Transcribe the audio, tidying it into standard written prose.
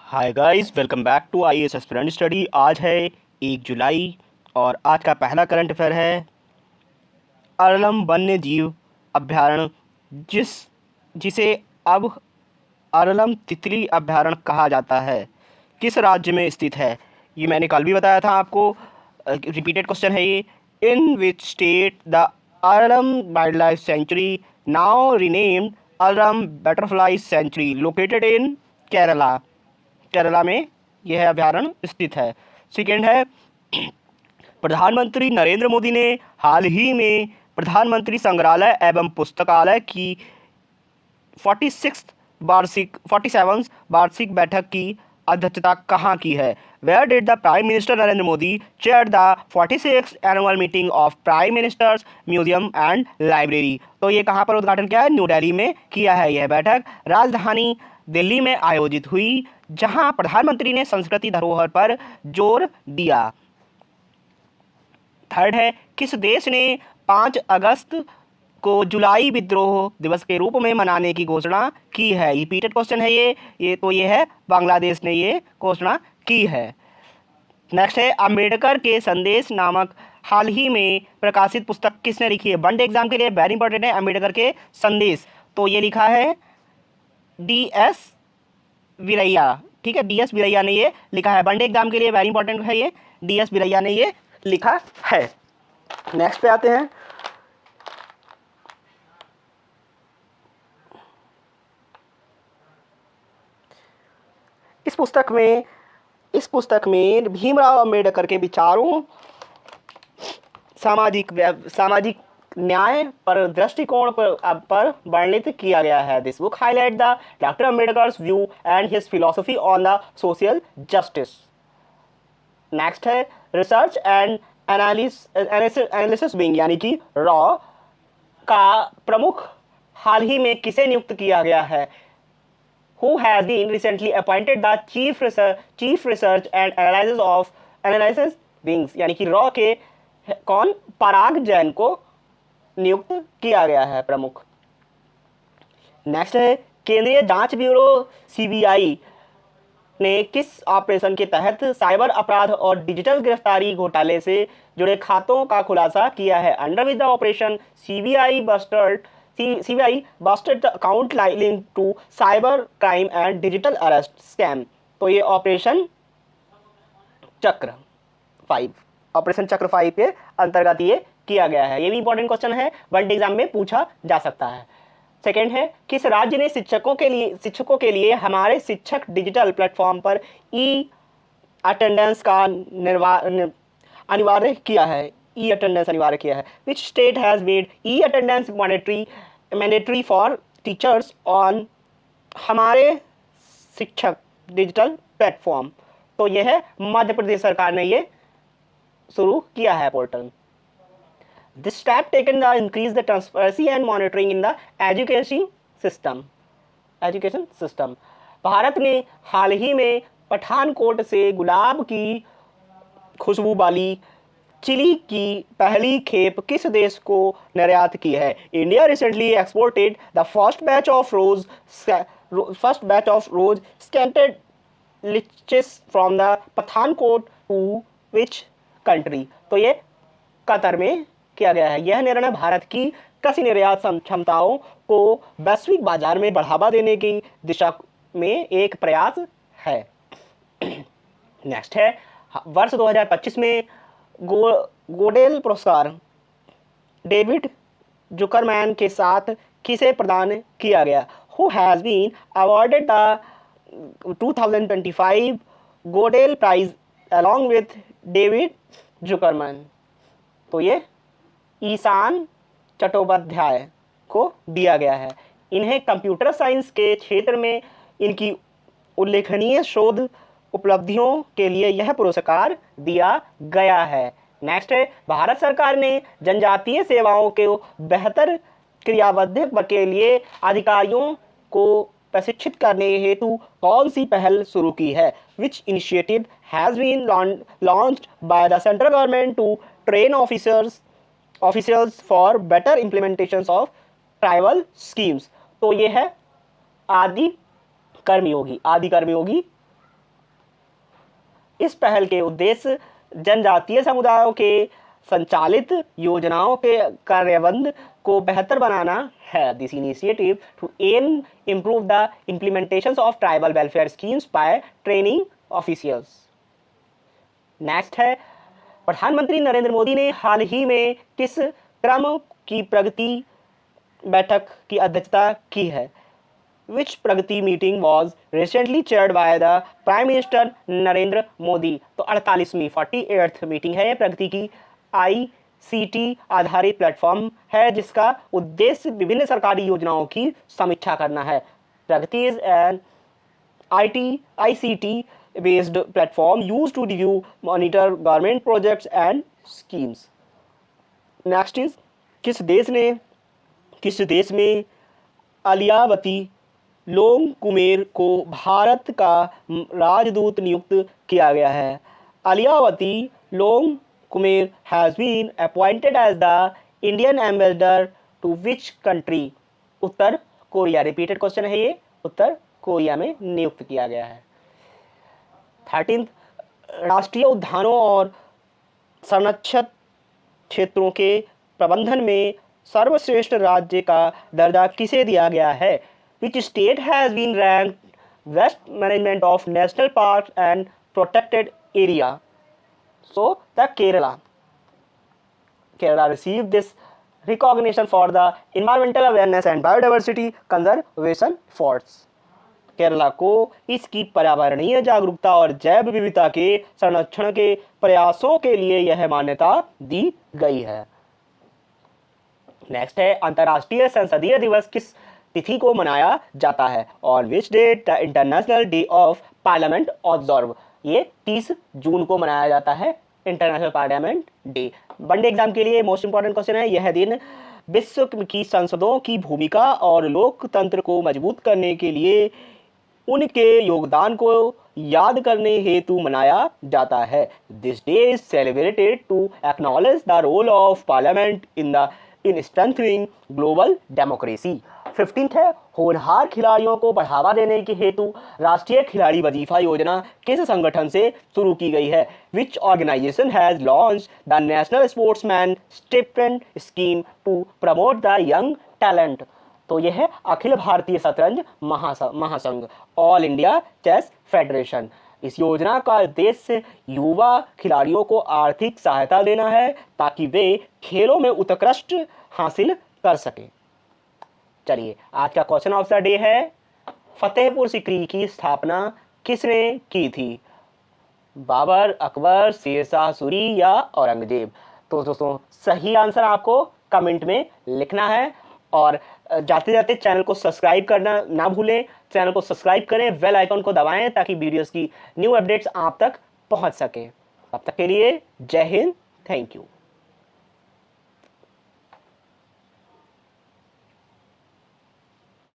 Hi guys, welcome back to IAS aspirant study. आज है 1 जुलाई और आज का पहला करंट अफेयर है अरलम वन्य जीव अभयारण्य, जिसे अब अरलम तितली अभयारण्य कहा जाता है, किस राज्य में स्थित है। ये मैंने कल भी बताया था आपको। रिपीटेड क्वेश्चन है ये। In which state the Aralam wildlife sanctuary, now renamed Aralam butterfly sanctuary, located in Kerala. Kerala में यह अभयारण्य स्थित है। सेकेंड है, प्रधानमंत्री नरेंद्र मोदी ने हाल ही में प्रधानमंत्री संग्रहालय एवं पुस्तकालय की 47वीं वार्षिक बैठक की अध्यक्षता कहाँ की है। Where did the prime minister Narendra Modi chair the 46th annual meeting of prime ministers museum and library. तो ये कहाँ पर उद्घाटन किया है? न्यू दिल्ली में किया है। यह बैठक राजधानी दिल्ली में आयोजित हुई, जहां प्रधानमंत्री ने संस्कृति धरोहर पर जोर दिया। थर्ड है, किस देश ने 5 अगस्त को जुलाई विद्रोह दिवस के रूप में मनाने की घोषणा की है। रिपीटेड क्वेश्चन है ये है बांग्लादेश ने ये घोषणा की है। नेक्स्ट है, अंबेडकर के संदेश नामक हाल ही में प्रकाशित पुस्तक किसने लिखी है। वनडे एग्जाम के लिए वेरी इंपॉर्टेंट है अंबेडकर के संदेश। तो ये लिखा है DS वीरैया। ठीक है, DS वीरैया ने ये लिखा है। वनडे एग्जाम के लिए वेरी इंपॉर्टेंट है ये, DS वीरैया ने ये लिखा है। नेक्स्ट पे आते हैं। इस पुस्तक में भीमराव अंबेडकर के विचारों, सामाजिक न्याय पर दृष्टिकोण पर वर्णित किया गया है। This book highlight the doctor Ambedkar's view and his philosophy on the social justice. Next है, रिसर्च एंड एनालिसिस विंग यानी कि रॉ का प्रमुख हाल ही में किसे नियुक्त किया गया है। Who has been recently appointed the chief research and analysis wings यानी कि रॉ के कौन? पराग जैन को नियुक्त किया गया है प्रमुख। नेक्स्ट है, केंद्रीय जांच ब्यूरो CBI ने किस ऑपरेशन के तहत साइबर अपराध और डिजिटल गिरफ्तारी घोटाले से जुड़े खातों का खुलासा किया है। Under with the operation CBI busted the account linked to cyber crime and digital arrest scam। तो ये ऑपरेशन चक्र 5 के अंतर्गत ये किया गया है। ये भी इंपॉर्टेंट क्वेश्चन है, वनडे एग्जाम में पूछा जा सकता है। सेकेंड है, किस राज्य ने शिक्षकों के लिए हमारे शिक्षक डिजिटल प्लेटफॉर्म पर अटेंडेंस का अनिवार्य किया है। अटेंडेंस अनिवार्य किया है। Which state has made attendance mandatory for teachers on हमारे शिक्षक डिजिटल प्लेटफॉर्म। तो यह है मध्य प्रदेश सरकार ने ये शुरू किया है portal. This step taken to increase the transparency and monitoring in the education system। Bharat ने हाल ही में पठानकोट से गुलाब की खुशबू वाली चिली की पहली खेप किस देश को निर्यात की है। India recently exported the first batch of rose scented litchis from the Pathankot to which country. तो ये कतर में किया गया है। यह निर्णय भारत की कृषि निर्यात क्षमताओं को वैश्विक बाजार में बढ़ावा देने की दिशा में एक प्रयास है। नेक्स्ट है, वर्ष 2025 में गोडेल पुरस्कार डेविड जुकरमैन के साथ किसे प्रदान किया गया। Who has been awarded the 2025 Gödel prize along with David Zuckerman. तो ये ईशान चट्टोपाध्याय को दिया गया है। इन्हें कंप्यूटर साइंस के क्षेत्र में इनकी उल्लेखनीय शोध उपलब्धियों के लिए यह पुरस्कार दिया गया है। नेक्स्ट है, भारत सरकार ने जनजातीय सेवाओं के बेहतर क्रियान्वयन के लिए अधिकारियों को प्रशिक्षित करने हेतु कौन सी पहल शुरू की है। Which initiative has been launched by the central government to train officers for better implementation of tribal schemes. तो ये है आदि कर्मयोगी इस पहल के उद्देश्य जनजातीय समुदायों के संचालित योजनाओं के कार्यान्वयन को बेहतर बनाना है। This initiative to aim improve the implementation of tribal welfare schemes by training officials. Next है, प्रधानमंत्री नरेंद्र मोदी ने हाल ही में किस क्रम की प्रगति बैठक की अध्यक्षता की है? Which Pragati meeting was recently chaired by the prime minister Narendra Modi? तो 48वीं 48th मीटिंग है प्रगति की। ICT आधारित प्लेटफॉर्म है जिसका उद्देश्य विभिन्न सरकारी योजनाओं की समीक्षा करना है। Pragati is an ICT based platform used to review, monitor government projects and schemes. Next is, किस देश में अलियावती लोंगकुमेर को भारत का राजदूत नियुक्त किया गया है? Aliyavati Longkumer has been appointed as the Indian ambassador to which country? उत्तर कोरिया। रिपीटेड क्वेश्चन है ये, उत्तर कोरिया में नियुक्त किया गया है। 13th, राष्ट्रीय उद्यानों और संरक्षित क्षेत्रों के प्रबंधन में सर्वश्रेष्ठ राज्य का दर्जा किसे दिया गया है? Which state has been ranked best management of national parks and protected area? So the Kerala received this recognition for the environmental awareness and biodiversity conservation efforts. Kerala को इसकी पर्यावरणीय जागरूकता और जैव विविधता के संरक्षण के प्रयासों के लिए यह मान्यता दी गई है। नेक्स्ट है, अंतर्राष्ट्रीय संसदीय दिवस किस तिथि को मनाया जाता है? On which date the international day of parliament observe? ये 30 जून को मनाया जाता है international parliament day. One day exam के लिए मोस्ट इंपॉर्टेंट क्वेश्चन है, यह दिन विश्व की संसदों की भूमिका और लोकतंत्र को मजबूत करने के लिए उनके योगदान को याद करने हेतु मनाया जाता है। This day is celebrated to acknowledge the role of parliament in strengthening global democracy. 15th है, होनहार खिलाड़ियों को बढ़ावा देने के हेतु राष्ट्रीय खिलाड़ी वजीफा योजना किस संगठन से शुरू की गई है? Which organisation has launch the national sportsman stipend scheme to promote the young talent? तो यह है अखिल भारतीय शतरंज महासंघ, ऑल इंडिया चेस फेडरेशन। इस योजना का उद्देश्य युवा खिलाड़ियों को आर्थिक सहायता देना है ताकि वे खेलों में उत्कृष्ट हासिल कर सकें। चलिए, आज का क्वेश्चन ऑफ द डे है, फतेहपुर सीकरी की स्थापना किसने की थी? बाबर, अकबर, शेरशाह सूरी या औरंगजेब? तो दोस्तों सही आंसर आपको कमेंट में लिखना है और जाते जाते चैनल को सब्सक्राइब करना ना भूलें। चैनल को सब्सक्राइब करें, बेल आइकन को दबाएं ताकि वीडियोस की न्यू अपडेट्स आप तक पहुंच सके। तब तक के लिए जय हिंद, थैंक यू।